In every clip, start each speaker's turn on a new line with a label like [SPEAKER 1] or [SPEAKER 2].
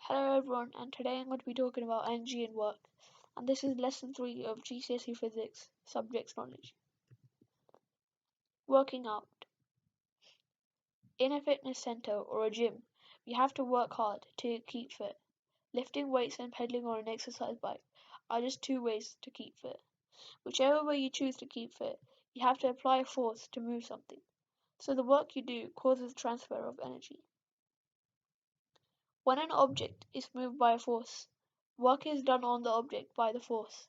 [SPEAKER 1] Hello everyone, and today I'm going to be talking about energy and work, and this is lesson 3 of GCSE Physics, Subjects Knowledge. Working out. In a fitness centre or a gym, you have to work hard to keep fit. Lifting weights and pedaling on an exercise bike are just two ways to keep fit. Whichever way you choose to keep fit, you have to apply a force to move something. So the work you do causes transfer of energy. When an object is moved by a force, work is done on the object by the force,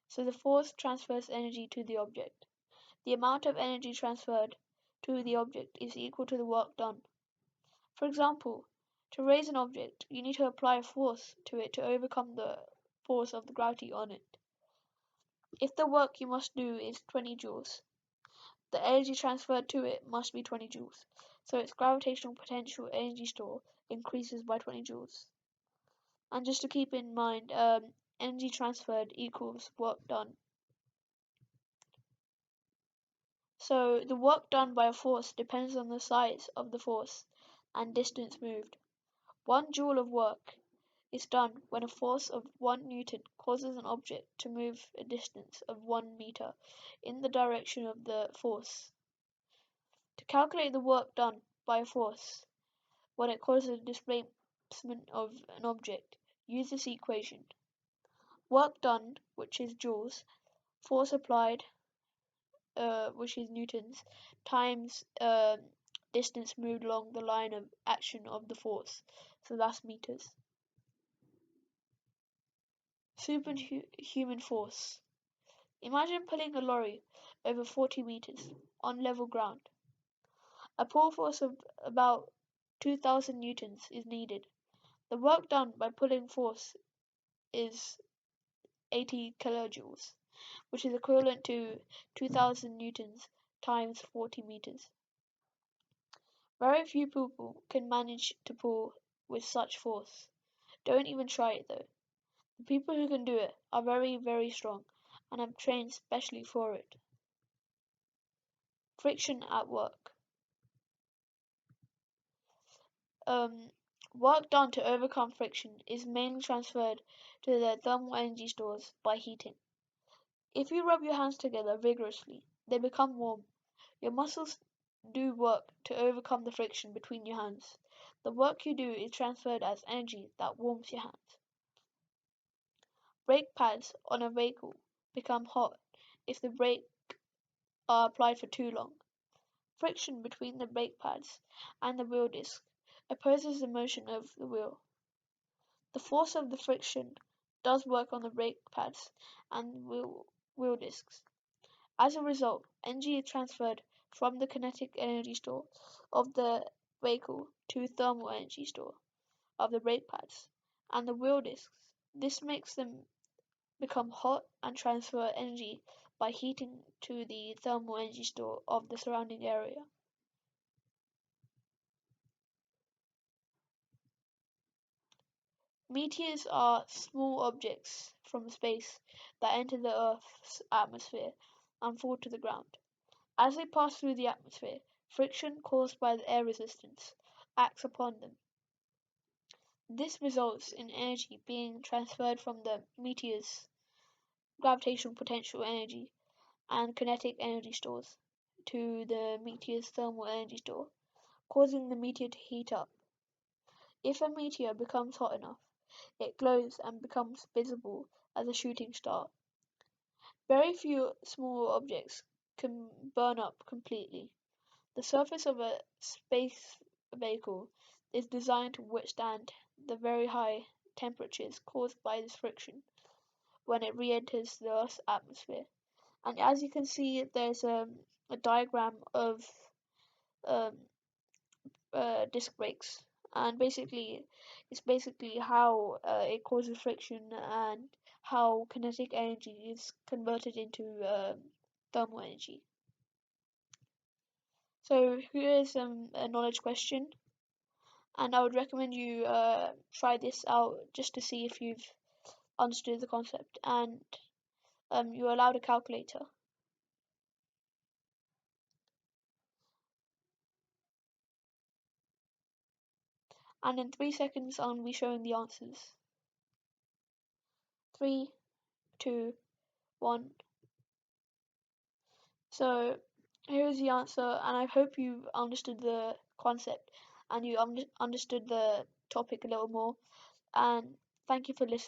[SPEAKER 1] so the force transfers energy to the object. The amount of energy transferred to the object is equal to the work done. For example, to raise an object, you need to apply a force to it to overcome the force of the gravity on it. If the work you must do is 20 joules, the energy transferred to it must be 20 joules, so its gravitational potential energy store increases by 20 joules. And just to keep in mind, energy transferred equals work done. So the work done by a force depends on the size of the force and distance moved. 1 joule of work is done when a force of 1 Newton causes an object to move a distance of 1 meter in the direction of the force. To calculate the work done by a force when it causes a displacement of an object, use this equation. Work done, which is joules, force applied, which is newtons, times distance moved along the line of action of the force, so that's meters. Superhuman force. Imagine pulling a lorry over 40 meters on level ground. A pull force of about 2,000 newtons is needed. The work done by pulling force is 80 kilojoules, which is equivalent to 2,000 newtons times 40 meters. Very few people can manage to pull with such force. Don't even try it though. The people who can do it are very, very strong and have trained specially for it. Friction at work. Work done to overcome friction is mainly transferred to the thermal energy stores by heating. If you rub your hands together vigorously, they become warm. Your muscles do work to overcome the friction between your hands. The work you do is transferred as energy that warms your hands. Brake pads on a vehicle become hot if the brakes are applied for too long. Friction between the brake pads and the wheel disc opposes the motion of the wheel. The force of the friction does work on the brake pads and wheel discs. As a result, energy is transferred from the kinetic energy store of the vehicle to thermal energy store of the brake pads and the wheel discs. This makes them become hot and transfer energy by heating to the thermal energy store of the surrounding area. Meteors are small objects from space that enter the Earth's atmosphere and fall to the ground. As they pass through the atmosphere, friction caused by the air resistance acts upon them. This results in energy being transferred from the meteor's gravitational potential energy and kinetic energy stores to the meteor's thermal energy store, causing the meteor to heat up. If a meteor becomes hot enough, it glows and becomes visible as a shooting star. Very few small objects can burn up completely. The surface of a space vehicle is designed to withstand the very high temperatures caused by this friction when it re-enters the Earth's atmosphere. And as you can see, there's a diagram of um, disc brakes, and it's basically how it causes friction and how kinetic energy is converted into thermal energy. So here's a knowledge question, and I would recommend you try this out just to see if you've understood the concept. And you're allowed a calculator. and in 3 seconds I'll be showing the answers. 3, 2, 1. So here's the answer, and I hope you understood the concept and you understood the topic a little more. And thank you for listening.